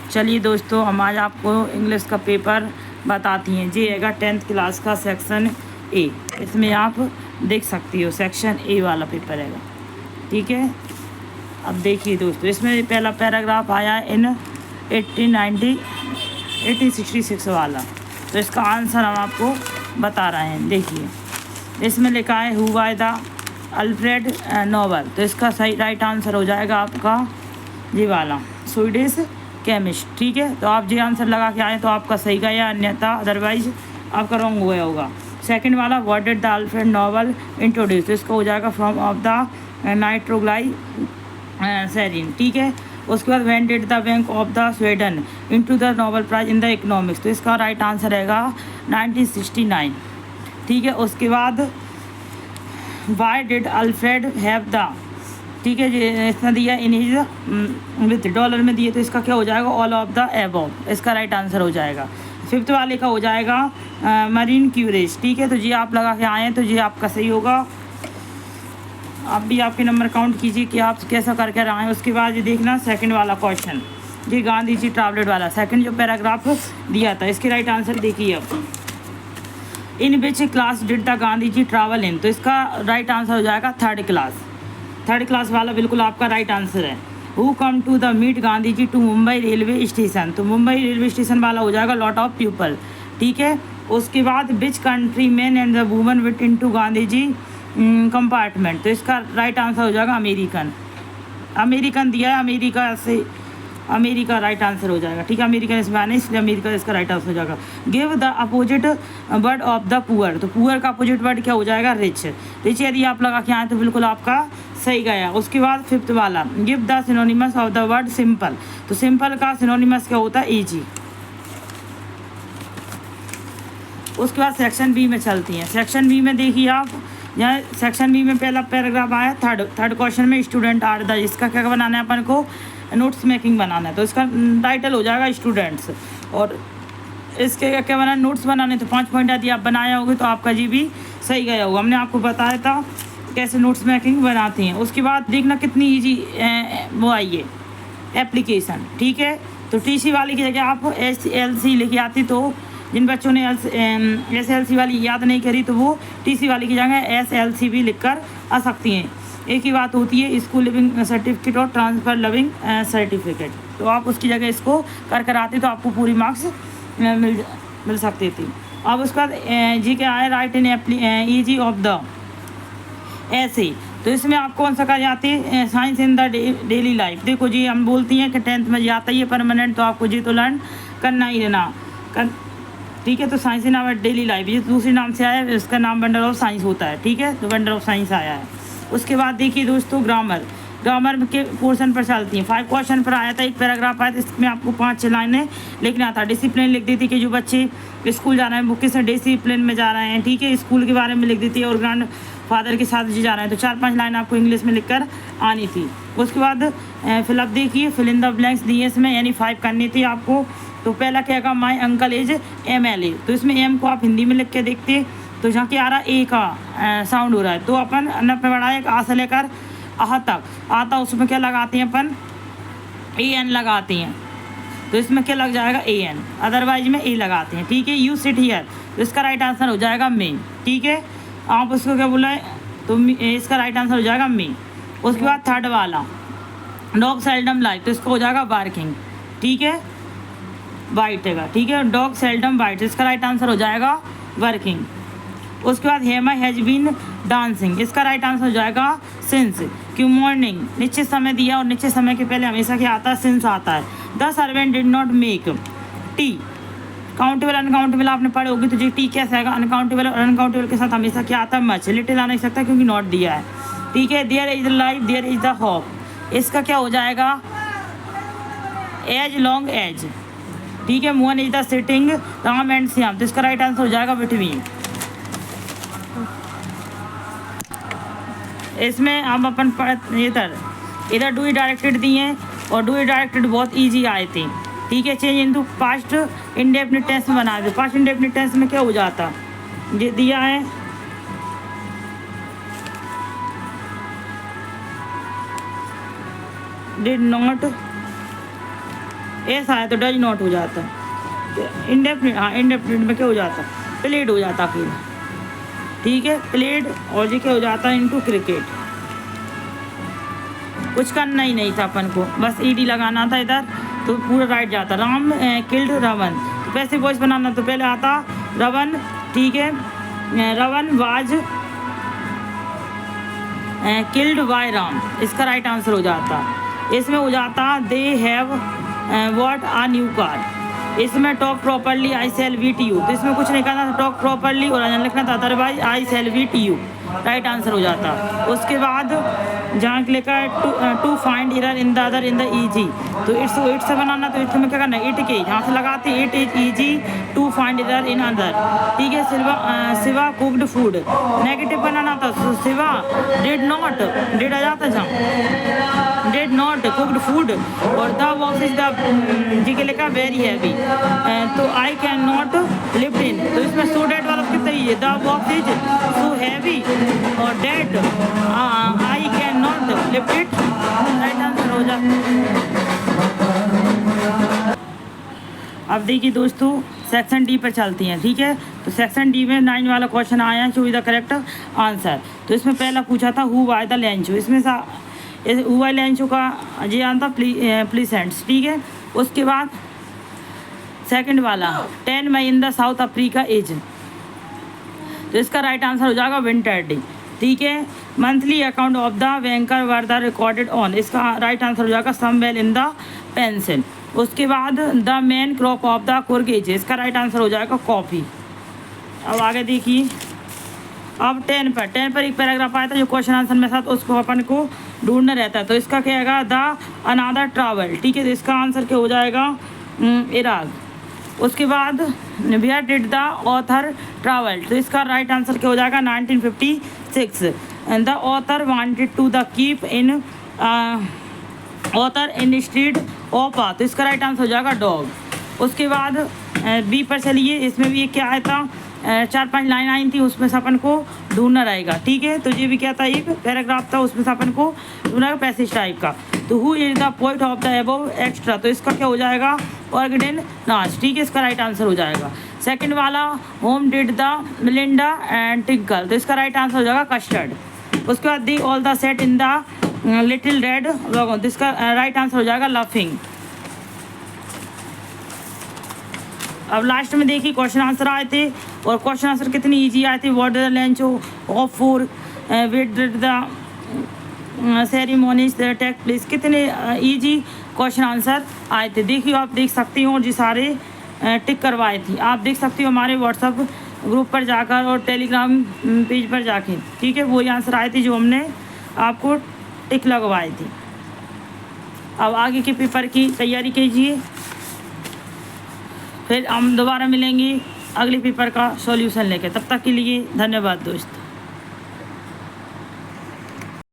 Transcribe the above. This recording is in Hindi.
चलिए दोस्तों, हम आज आपको इंग्लिश का पेपर बताती हैं। ये हैगा 10th क्लास का सेक्शन ए। इसमें आप देख सकती हो सेक्शन ए वाला पेपर हैगा, ठीक है। अब देखिए दोस्तों, इसमें पहला पैराग्राफ आया है इन 1866 वाला। तो इसका आंसर हम आपको बता रहे हैं। देखिए, इसमें लिखा है who by the Alfred Nobel. तो इसका सही राइट आंसर हो जाएगा आपका ये वाला, स्वीडिश केमिस्ट, ठीक है। तो आप ये आंसर लगा के आए तो आपका सही गया, अन्यथा अदरवाइज आपका रॉन्ग हुआ होगा। सेकंड वाला what did the Alfred Nobel introduce. तो इसका हो जाएगा फ्रॉम ऑफ द नाइट्रोग्लाइसेरिन, ठीक है। उसके बाद when did the bank of the Sweden into the Nobel prize in the economics. तो इसका राइट आंसर रहेगा 1969, ठीक है। उसके बाद why did Alfred have the, ठीक है, ये इसने दिया इन हिज विथ डॉलर में दिए। तो इसका क्या हो जाएगा, ऑल ऑफ द एबव। इसका राइट आंसर हो जाएगा। फिफ्थ वाले का हो जाएगा मरीन क्यूरेज, ठीक है। तो जी आप लगा के आए हैं तो जी आपका सही होगा। आप भी आपके नंबर काउंट कीजिए कि आप कैसा करके आए हैं। उसके बाद ये देखना सेकंड वाला क्वेश्चन, जी गांधी जी ट्रैवलेट वाला सेकंड जो पैराग्राफ दिया था, इसके राइट आंसर देखिए अब। In which class did the Gandhi ji travel in. तो इसका राइट आंसर हो जाएगा थर्ड क्लास। थर्ड क्लास वाला बिल्कुल आपका राइट आंसर है। Who come to the meet Gandhi ji to Mumbai railway station. तो मुंबई रेलवे स्टेशन वाला हो जाएगा लॉट ऑफ पीपल, ठीक है। उसके बाद which country man and the woman wit into Gandhi ji compartment. तो इसका राइट आंसर हो जाएगा अमेरिकन। अमेरिकन दिया है, अमेरिका से अमेरिका राइट आंसर हो जाएगा, ठीक है। अमेरिकन इसमें आने इसलिए अमेरिका इसका राइट आंसर हो जाएगा। Give the opposite word of the poor. तो पुअर का अपोजिट वर्ड क्या हो जाएगा, रिच। रिच यदि आप लगा के आए तो बिल्कुल आपका सही गया। उसके बाद फिफ्थ वाला give the synonymous of the word simple. तो सिंपल का सिनोनिमस क्या होता है, ईजी। उसके बाद सेक्शन बी में चलती हैं। सेक्शन बी में देखिए आप, यहाँ सेक्शन बी में पहला पैराग्राफ आया थर्ड क्वेश्चन में स्टूडेंट आर द। इसका क्या बनाना है अपन को, नोट्स मेकिंग बनाना है। तो इसका टाइटल हो जाएगा स्टूडेंट्स, और इसके क्या बनाना, नोट्स बनाने। तो 5 पॉइंट यदि आप बनाए होगे तो आपका जी भी सही गया होगा। हमने आपको बताया था कैसे नोट्स मेकिंग बनाते हैं। उसके बाद देखना कितनी ईजी वो आई है एप्लीकेशन, ठीक है। तो टीसी वाली की जगह आप SLC लिखी आती, तो जिन बच्चों ने SLC वाली याद नहीं करी तो वो टीसी वाली की जगह SLC भी लिख कर आ सकती हैं। एक ही बात होती है स्कूल लिविंग सर्टिफिकेट और ट्रांसफ़र लिविंग सर्टिफिकेट। तो आप उसकी जगह इसको कर आते तो आपको पूरी मार्क्स मिल सकती थी। अब उसके बाद जी क्या है, right in easy of the ऐसे। तो इसमें आप कौन सा कर जाती है, science in the daily life. देखो जी, हम बोलती हैं कि 10th में जी आता ही है परमानेंट, तो आपको जी तो लर्न करना ही रहना ठीक है। तो science in our daily life, ये दूसरे नाम से आया है, इसका नाम वंडर ऑफ साइंस होता है, ठीक है। तो वंडर ऑफ साइंस आया है। उसके बाद देखिए दोस्तों, ग्रामर के पोर्शन पर चलती हैं। 5 क्वेश्चन पर आया था, एक पैराग्राफ आया था, इसमें आपको 5-6 लाइनें लिखना था। डिसिप्लिन लिख दी थी कि जो बच्चे स्कूल जा रहे हैं वो किस डिसिप्लिन में जा रहे हैं, ठीक है। स्कूल के बारे में लिख दी थी, और ग्रैंड फादर के साथ जी जा रहे हैं। तो 4-5 लाइन आपको इंग्लिश में लिख कर आनी थी। उसके बाद फिलअप देखिए, फिल इन द ब्लैंक्स दिए इसमें, यानी 5 करनी थी आपको। तो पहला क्या का, माई अंकल एज MLA। तो इसमें एम को आप हिंदी में लिख के देखते, तो जहाँ क्या आ रहा है, ए का साउंड हो रहा है। तो अपन न पे बढ़ाए आ से लेकर आह तक आता, उसमें क्या लगाते हैं अपन, AN लगाते हैं। तो इसमें क्या लग जाएगा, AN, अदरवाइज में ए लगाते हैं, ठीक है। यू सिट हियर, तो इसका राइट आंसर हो जाएगा मे, ठीक है। आप उसको क्या बोला है, तो इसका राइट आंसर हो जाएगा मे। उसके बाद थर्ड वाला डॉग सेल्डम लाइक, तो इसका हो जाएगा बार्किंग, ठीक है, बाइट है, ठीक है। डॉग सेल्डम बाइट, इसका राइट आंसर हो जाएगा वर्किंग। उसके बाद हेमा हैज बीन डांसिंग, इसका राइट आंसर हो जाएगा सिंस। क्यों, मॉर्निंग निश्चित समय दिया, और निश्चित समय के पहले हमेशा क्या आता है, सिंस आता है। The servant did not make tea. Countable uncountable आपने पढ़े होगी, तो जी टी कैसे आएगा, अनकाउंटेबल और अनकाउंटेबल के साथ हमेशा क्या आता है, मच। लिटिल आ नहीं सकता क्योंकि नॉट दिया है, ठीक है। There is the life, there is the hope, इसका क्या हो जाएगा, एज लॉन्ग एज, ठीक है। Mohan is the sitting Ram and Shyam, तो इसका राइट आंसर हो जाएगा बिटवीन। इसमें हम अपन इधर डू डायरेक्टेड दिए हैं, और डू डायरेक्टेड बहुत इजी आए थे, ठीक है। Change into past indefinite tense में बना दो। पास्ट इंडेफिनिट टेंस में क्या हो जाता, ये दिया है डिड नॉट ऐसा है तो डज नॉट हो जाता, इंडेफिनिट, हाँ इंडेफिनिट में क्या हो जाता, प्लेड हो जाता फिर, ठीक है, प्लेड, और ये क्या हो जाता है इनटू क्रिकेट। कुछ करना ही नहीं था अपन को, बस ईडी लगाना था इधर तो पूरा राइट जाता। राम किल्ड रावण, तो पैसे वॉइस बनाना तो पहले आता रावण, ठीक है, Ravan was killed by Ram, इसका राइट आंसर हो जाता। इसमें हो जाता they have what a new car. इसमें talk properly I sell V T U, तो इसमें कुछ नहीं करना था, टॉक प्रॉपरली और लिखना था otherwise I sell V T U, right answer हो जाता। उसके बाद जहाँ लिखा है to find error in the other in the easy, तो इट से बनाना, तो इसमें क्या करना है इट के, जहाँ से लगाते it is easy to find error in other, ठीक है। शिवा कुक्ड फूड, नेगेटिव बनाना था, शिवा डिड नॉट, डिड आ जाता जहाँ, डिड नॉट कुक्ड फूड, और द बॉक्स इज द जी के लिखा वेरी हैवी, तो I can not lift in, तो इसमें सो डेट वाला कितना ही है, the box is so heavy और that I can not lift it, right answer हो जाता। अब देखिए दोस्तों सेक्शन डी पर चलती हैं, ठीक है। तो सेक्शन डी में 9 वाला क्वेश्चन आया है, चूज द करेक्ट आंसर। तो इसमें पहला पूछा था हु बाय द लेंचो, इसमें हु बाय लेंचो का ये आंसर प्लीसेंट्स, ठीक है। उसके बाद सेकंड वाला 10 May in the South Africa is, तो इसका राइट आंसर हो जाएगा विंटर डे, ठीक है। Monthly account of the banker were the recorded on, इसका राइट आंसर हो जाएगा समवेल इन द पेंसिल। उसके बाद the main crop of the Coorgs, इसका राइट आंसर हो जाएगा कॉफ़ी। अब आगे देखिए, अब 10 पर एक पैराग्राफ आया था जो क्वेश्चन आंसर में था, तो उसको अपन को ढूंढना रहता है। तो इसका क्या है द अनादर ट्रैवल, ठीक है। तो इसका आंसर क्या हो जाएगा इराक। उसके बाद where did the author travel, तो इसका राइट आंसर क्या हो जाएगा 1956। The author wanted to the keep in author in street ओपा, तो इसका राइट आंसर हो जाएगा डॉग। उसके बाद बी पर चलिए, इसमें भी क्या आया था 4-5 लाइन आई थी, उसमें से अपन को ढूंढना रहेगा, ठीक है। तो ये भी क्या था एक पैराग्राफ था, उसमें से अपन को ढूंढना पैसेज टाइप का। तो who is the poet of the above extra, तो इसका क्या हो जाएगा ऑर्गेडन नाच, ठीक है, इसका राइट आंसर हो जाएगा। सेकंड वाला home did the Melinda and tinkle, तो इसका राइट आंसर हो जाएगा कस्टर्ड। उसके बाद the all the set in the little red dragon, तो इसका राइट आंसर हो जाएगा लाफिंग। अब लास्ट में देखिए क्वेश्चन आंसर आए थे, और क्वेश्चन आंसर कितनी इजी आए थे। What the Lencho of for with the ceremonies take place, कितने इजी क्वेश्चन आंसर आए थे। देखिए आप देख सकती हो, और जी सारे टिक करवाए थी, आप देख सकती हो हमारे व्हाट्सअप ग्रुप पर जाकर और टेलीग्राम पेज पर जाके, ठीक है। वही आंसर आए थे जो हमने आपको टिक लगवाई थी। अब आगे के पेपर की तैयारी कीजिए, फिर हम दोबारा मिलेंगे अगले पेपर का सॉल्यूशन लेकर। तब तक के लिए धन्यवाद दोस्त।